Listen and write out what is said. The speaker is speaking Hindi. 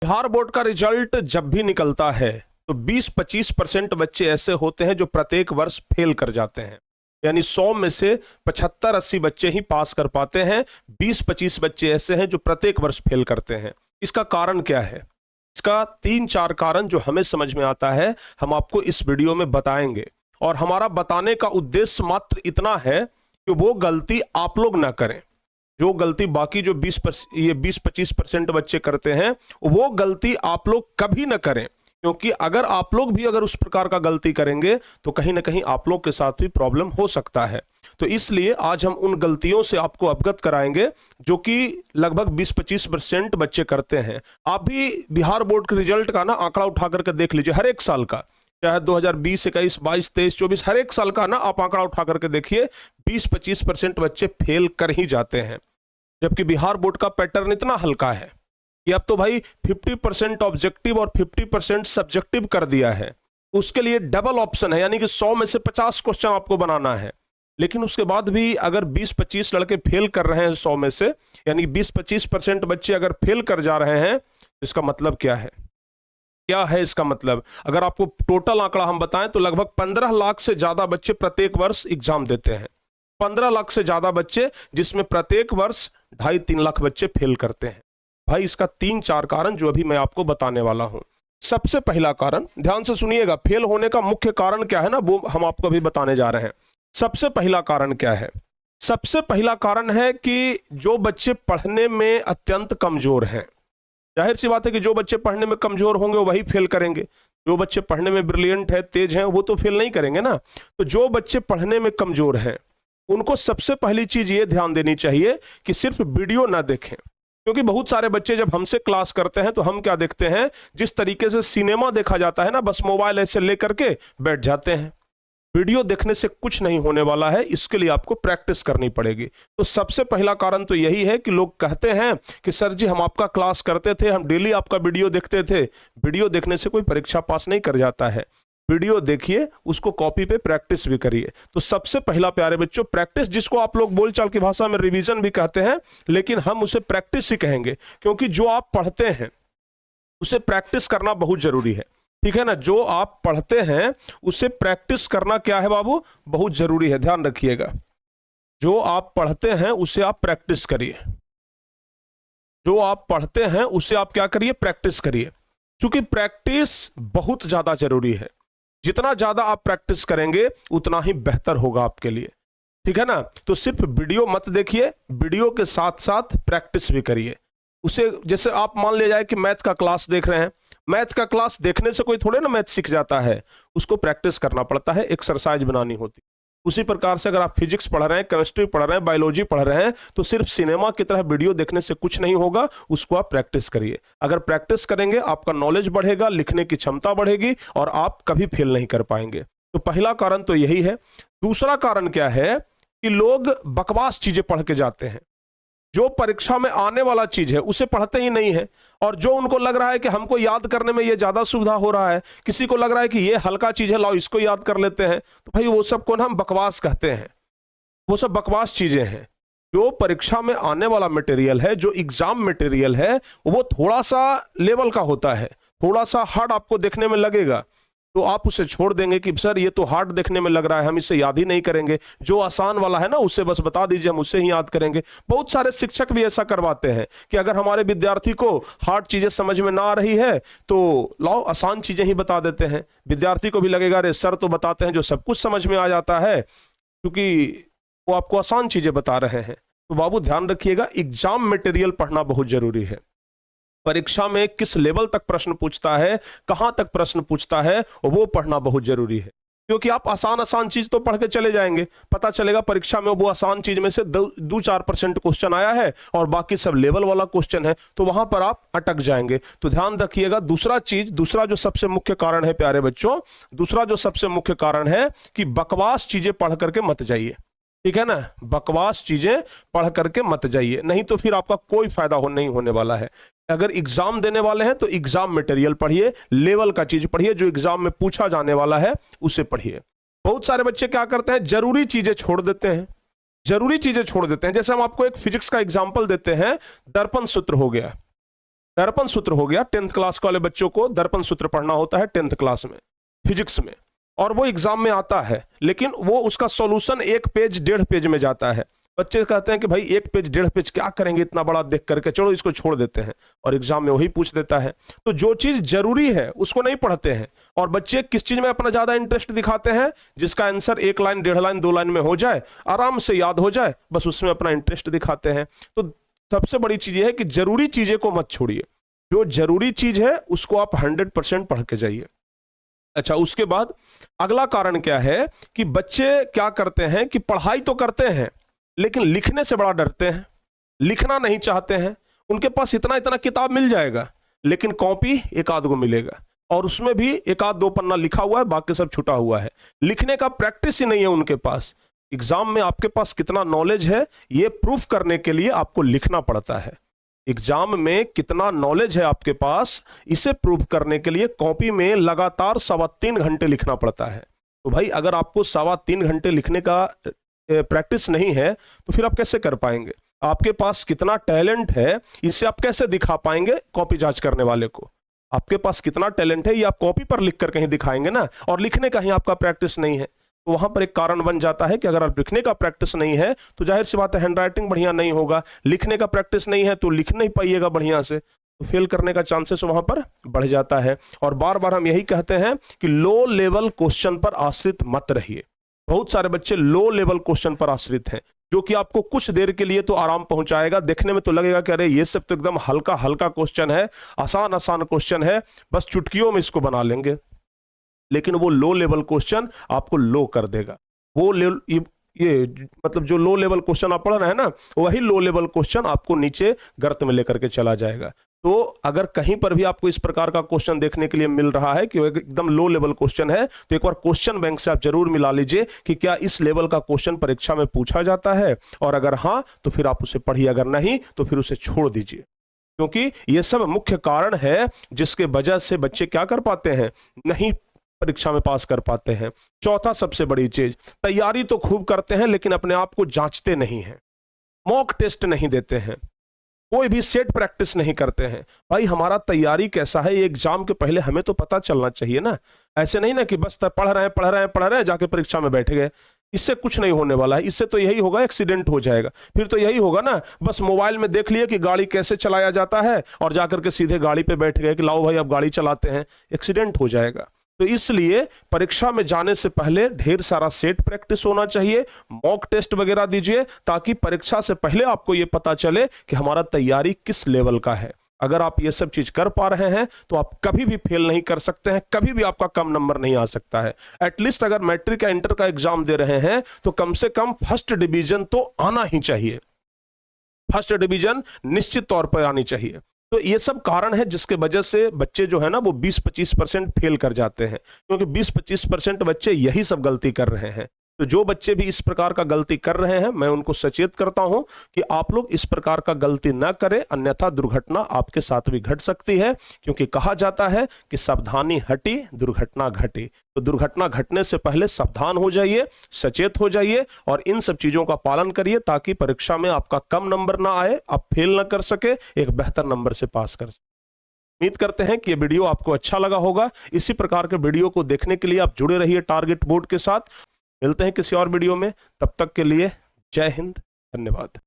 बिहार बोर्ड का रिजल्ट जब भी निकलता है तो 20-25% बच्चे ऐसे होते हैं जो प्रत्येक वर्ष फेल कर जाते हैं। यानी 100 में से 75-80 बच्चे ही पास कर पाते हैं। 20-25 बच्चे ऐसे हैं जो प्रत्येक वर्ष फेल करते हैं। इसका कारण क्या है? इसका 3-4 कारण जो हमें समझ में आता है हम आपको इस वीडियो में बताएंगे। और हमारा बताने का उद्देश्य मात्र इतना है कि वो गलती आप लोग ना करें। जो गलती बाकी जो 20-25% बच्चे करते हैं वो गलती आप लोग कभी ना करें, क्योंकि अगर आप लोग भी उस प्रकार का गलती करेंगे तो कहीं ना कहीं आप लोग के साथ भी प्रॉब्लम हो सकता है। तो इसलिए आज हम उन गलतियों से आपको अवगत कराएंगे जो कि लगभग 20-25% बच्चे करते हैं। आप भी बिहार बोर्ड के रिजल्ट का आंकड़ा उठा करके देख लीजिए, हर एक साल का, चाहे 2020, 21, 22, 23, 24, हर एक साल का आप आंकड़ा उठा करके देखिए, 20-25% बच्चे फेल कर ही जाते हैं। जबकि बिहार बोर्ड का पैटर्न इतना हल्का है कि अब तो भाई 50% ऑब्जेक्टिव और 50% सब्जेक्टिव कर दिया है। उसके लिए डबल ऑप्शन है, यानी कि 100 में से 50 क्वेश्चन आपको बनाना है। लेकिन उसके बाद भी अगर 20-25 लड़के फेल कर रहे हैं 100 में से, यानी 20-25% बच्चे अगर फेल कर जा रहे हैं तो इसका मतलब क्या है? क्या है इसका मतलब? अगर आपको टोटल आंकड़ा हम बताएं तो लगभग 15 लाख से ज्यादा बच्चे प्रत्येक वर्ष एग्जाम देते हैं। 15 लाख से ज्यादा बच्चे, जिसमें प्रत्येक वर्ष 2.5-3 लाख बच्चे फेल करते हैं। भाई इसका 3-4 कारण जो अभी मैं आपको बताने वाला हूं। सबसे पहला कारण, ध्यान से सुनिएगा, फेल होने का मुख्य कारण क्या है वो हम आपको अभी बताने जा रहे हैं। सबसे पहला कारण क्या है? सबसे पहला कारण है कि जो बच्चे पढ़ने में अत्यंत कमजोर हैं। जाहिर सी बात है कि जो बच्चे पढ़ने में कमजोर होंगे वही फेल करेंगे। जो बच्चे पढ़ने में ब्रिलियंट है, तेज हैं, वो तो फेल नहीं करेंगे ना। तो जो बच्चे पढ़ने में कमजोर हैं उनको सबसे पहली चीज ये ध्यान देनी चाहिए कि सिर्फ वीडियो ना देखें। क्योंकि बहुत सारे बच्चे जब हमसे क्लास करते हैं तो हम क्या देखते हैं, जिस तरीके से सिनेमा देखा जाता है ना, बस मोबाइल ऐसे लेकर के बैठ जाते हैं। वीडियो देखने से कुछ नहीं होने वाला है, इसके लिए आपको प्रैक्टिस करनी पड़ेगी। तो सबसे पहला कारण तो यही है कि लोग कहते हैं कि सर जी हम आपका क्लास करते थे, हम डेली आपका वीडियो देखते थे। वीडियो देखने से कोई परीक्षा पास नहीं कर जाता है। वीडियो देखिए, उसको कॉपी पे प्रैक्टिस भी करिए। तो सबसे पहला प्यारे बच्चों, प्रैक्टिस, जिसको आप लोग बोलचाल की भाषा में रिवीजन भी कहते हैं, लेकिन हम उसे प्रैक्टिस ही कहेंगे, क्योंकि जो आप पढ़ते हैं उसे प्रैक्टिस करना बहुत जरूरी है। ठीक है ना? जो आप पढ़ते हैं उसे प्रैक्टिस करना क्या है बाबू, बहुत जरूरी है। ध्यान रखिएगा, जो आप पढ़ते हैं उसे आप प्रैक्टिस करिए। जो आप पढ़ते हैं उसे आप क्या करिए, प्रैक्टिस करिए। क्योंकि प्रैक्टिस बहुत ज्यादा जरूरी है। जितना ज्यादा आप प्रैक्टिस करेंगे उतना ही बेहतर होगा आपके लिए। ठीक है ना? तो सिर्फ वीडियो मत देखिए, वीडियो के साथ साथ प्रैक्टिस भी करिए। उसे, जैसे आप मान ले जाए कि मैथ का क्लास देख रहे हैं, मैथ का क्लास देखने से कोई थोड़े ना मैथ सीख जाता है, उसको प्रैक्टिस करना पड़ता है, एक्सरसाइज बनानी होती है। उसी प्रकार से अगर आप फिजिक्स पढ़ रहे हैं, केमिस्ट्री पढ़ रहे हैं, बायोलॉजी पढ़ रहे हैं, तो सिर्फ सिनेमा की तरह वीडियो देखने से कुछ नहीं होगा, उसको आप प्रैक्टिस करिए। अगर प्रैक्टिस करेंगे आपका नॉलेज बढ़ेगा, लिखने की क्षमता बढ़ेगी और आप कभी फेल नहीं कर पाएंगे। तो पहला कारण तो यही है। दूसरा कारण क्या है कि लोग बकवास चीजें पढ़ के जाते हैं। जो परीक्षा में आने वाला चीज है उसे पढ़ते ही नहीं है, और जो उनको लग रहा है कि हमको याद करने में ये ज्यादा सुविधा हो रहा है, किसी को लग रहा है कि ये हल्का चीज है, लाओ इसको याद कर लेते हैं, तो भाई वो सब को हम बकवास कहते हैं। वो सब बकवास चीजें हैं। जो परीक्षा में आने वाला मटेरियल है, जो एग्जाम मटेरियल है, वो थोड़ा सा लेवल का होता है, थोड़ा सा हार्ड आपको देखने में लगेगा, तो आप उसे छोड़ देंगे कि सर ये तो हार्ड देखने में लग रहा है, हम इसे याद ही नहीं करेंगे। जो आसान वाला है ना उसे बस बता दीजिए, हम उससे ही याद करेंगे। बहुत सारे शिक्षक भी ऐसा करवाते हैं कि अगर हमारे विद्यार्थी को हार्ड चीजें समझ में ना आ रही है तो लाओ आसान चीजें ही बता देते हैं। विद्यार्थी को भी लगेगा अरे सर तो बताते हैं जो सब कुछ समझ में आ जाता है, क्योंकि वो आपको आसान चीजें बता रहे हैं। तो बाबू ध्यान रखिएगा, एग्जाम मटेरियल पढ़ना बहुत जरूरी है। परीक्षा में किस लेवल तक प्रश्न पूछता है, कहां तक प्रश्न पूछता है, वो पढ़ना बहुत जरूरी है। क्योंकि आप आसान चीज तो पढ़ के चले जाएंगे, पता चलेगा परीक्षा में वो आसान चीज में से 2-4% क्वेश्चन आया है और बाकी सब लेवल वाला क्वेश्चन है, तो वहां पर आप अटक जाएंगे। तो ध्यान रखिएगा। दूसरा जो सबसे मुख्य कारण है प्यारे बच्चों, दूसरा जो सबसे मुख्य कारण है कि बकवास चीजें पढ़ करके मत जाइए। ठीक है ना? बकवास चीजें पढ़ करके मत जाइए, नहीं तो फिर आपका कोई फायदा नहीं होने वाला है। अगर एग्जाम देने वाले हैं तो एग्जाम मटेरियल पढ़िए, लेवल का चीज पढ़िए, जो एग्जाम में पूछा जाने वाला है उसे पढ़िए। बहुत सारे बच्चे क्या करते हैं, जरूरी चीजें छोड़ देते हैं। जरूरी चीजें छोड़ देते हैं। जैसे हम आपको एक फिजिक्स का एग्जाम्पल देते हैं, दर्पण सूत्र हो गया। दर्पण सूत्र हो गया, 10th क्लास वाले बच्चों को दर्पण सूत्र पढ़ना होता है 10th क्लास में फिजिक्स में, और वो एग्जाम में आता है, लेकिन वो उसका सॉल्यूशन 1 पेज 1.5 पेज में जाता है। बच्चे कहते हैं कि भाई 1 पेज 1.5 पेज क्या करेंगे इतना बड़ा देख करके, चलो इसको छोड़ देते हैं, और एग्जाम में वही पूछ देता है। तो जो चीज जरूरी है उसको नहीं पढ़ते हैं, और बच्चे किस चीज में अपना ज्यादा इंटरेस्ट दिखाते हैं, जिसका आंसर 1 लाइन 1.5 लाइन 2 लाइन में हो जाए, आराम से याद हो जाए, बस उसमें अपना इंटरेस्ट दिखाते हैं। तो सबसे बड़ी चीज है कि जरूरी चीजें को मत छोड़िए, जो जरूरी चीज है उसको आप 100% पढ़ के जाइए। अच्छा, उसके बाद अगला कारण क्या है कि बच्चे क्या करते हैं कि पढ़ाई तो करते हैं लेकिन लिखने से बड़ा डरते हैं, लिखना नहीं चाहते हैं। उनके पास इतना इतना किताब मिल जाएगा, लेकिन कॉपी एक आध गो मिलेगा, और उसमें भी 1 आध 2 पन्ना लिखा हुआ है, बाकी सब छुटा हुआ है। लिखने का प्रैक्टिस ही नहीं है उनके पास। एग्जाम में आपके पास कितना नॉलेज है ये प्रूफ करने के लिए आपको लिखना पड़ता है। एग्जाम में कितना नॉलेज है आपके पास, इसे प्रूव करने के लिए कॉपी में लगातार 3.25 घंटे लिखना पड़ता है। तो भाई अगर आपको 3.25 घंटे लिखने का प्रैक्टिस नहीं है तो फिर आप कैसे कर पाएंगे? आपके पास कितना टैलेंट है इसे आप कैसे दिखा पाएंगे कॉपी जांच करने वाले को? आपके पास कितना टैलेंट है ये आप कॉपी पर लिख कर कहीं दिखाएंगे ना, और लिखने का ही आपका प्रैक्टिस नहीं है। तो वहां पर एक कारण बन जाता है कि अगर आप लिखने का प्रैक्टिस नहीं है तो जाहिर सी बात है हैंड राइटिंग बढ़िया नहीं होगा, लिखने का प्रैक्टिस नहीं है तो लिख नहीं पाइएगा बढ़िया से, तो फेल करने का चांसेस वहां पर बढ़ जाता है। और बार बार हम यही कहते हैं कि लो लेवल क्वेश्चन पर आश्रित मत रहिए। बहुत सारे बच्चे लो लेवल क्वेश्चन पर आश्रित हैं, जो कि आपको कुछ देर के लिए तो आराम पहुंचाएगा, देखने में तो लगेगा कि अरे ये सब तो एकदम हल्का हल्का क्वेश्चन है, आसान आसान क्वेश्चन है, बस चुटकियों में इसको बना लेंगे, लेकिन वो लो लेवल क्वेश्चन आपको लो कर देगा। वो ये मतलब जो लो लेवल क्वेश्चन आप पढ़ रहे हैं ना, वही लो लेवल क्वेश्चन आपको नीचे गर्त में लेकर के चला जाएगा। तो अगर कहीं पर भी आपको इस प्रकार का क्वेश्चन देखने के लिए मिल रहा है कि एकदम लो लेवल क्वेश्चन है, तो एक बार क्वेश्चन बैंक से आप जरूर मिला लीजिए कि क्या इस लेवल का क्वेश्चन परीक्षा में पूछा जाता है, और अगर हाँ तो फिर आप उसे पढ़िए, अगर नहीं तो फिर उसे छोड़ दीजिए। क्योंकि ये सब मुख्य कारण है जिसके वजह से बच्चे क्या कर पाते हैं, नहीं परीक्षा में पास कर पाते हैं। चौथा सबसे बड़ी चीज, तैयारी तो खूब करते हैं लेकिन अपने आप को जांचते नहीं हैं, मॉक टेस्ट नहीं देते हैं, कोई भी सेट प्रैक्टिस नहीं करते हैं। भाई हमारा तैयारी कैसा है ये एग्जाम के पहले हमें तो पता चलना चाहिए ना। ऐसे नहीं ना कि बस पढ़ रहे हैं जाके परीक्षा में बैठ गए, इससे कुछ नहीं होने वाला है। इससे तो यही होगा, एक्सीडेंट हो जाएगा। फिर तो यही होगा ना, बस मोबाइल में देख लिए कि गाड़ी कैसे चलाया जाता है और जाकर के सीधे गाड़ी पे बैठ गए कि लाओ भाई अब गाड़ी चलाते हैं, एक्सीडेंट हो जाएगा। तो इसलिए परीक्षा में जाने से पहले ढेर सारा सेट प्रैक्टिस होना चाहिए, मॉक टेस्ट वगैरह दीजिए, ताकि परीक्षा से पहले आपको यह पता चले कि हमारा तैयारी किस लेवल का है। अगर आप ये सब चीज कर पा रहे हैं तो आप कभी भी फेल नहीं कर सकते हैं, कभी भी आपका कम नंबर नहीं आ सकता है। एटलीस्ट अगर मैट्रिक या इंटर का एग्जाम दे रहे हैं तो कम से कम फर्स्ट डिवीजन तो आना ही चाहिए, फर्स्ट डिवीजन निश्चित तौर पर आनी चाहिए। तो ये सब कारण है जिसके वजह से बच्चे जो है ना वो 20-25% फेल कर जाते हैं, क्योंकि 20-25% बच्चे यही सब गलती कर रहे हैं। तो जो बच्चे भी इस प्रकार का गलती कर रहे हैं मैं उनको सचेत करता हूं कि आप लोग इस प्रकार का गलती ना करें, अन्यथा दुर्घटना आपके साथ भी घट सकती है। क्योंकि कहा जाता है कि सावधानी हटी दुर्घटना घटी। तो दुर्घटना घटने से पहले सावधान हो जाइए, सचेत हो जाइए और इन सब चीजों का पालन करिए, ताकि परीक्षा में आपका कम नंबर ना आए, आप फेल ना कर सके, एक बेहतर नंबर से पास कर सके। उम्मीद करते हैं कि ये वीडियो आपको अच्छा लगा होगा। इसी प्रकार के वीडियो को देखने के लिए आप जुड़े रहिए टारगेट बोर्ड के साथ। मिलते हैं किसी और वीडियो में, तब तक के लिए जय हिंद, धन्यवाद।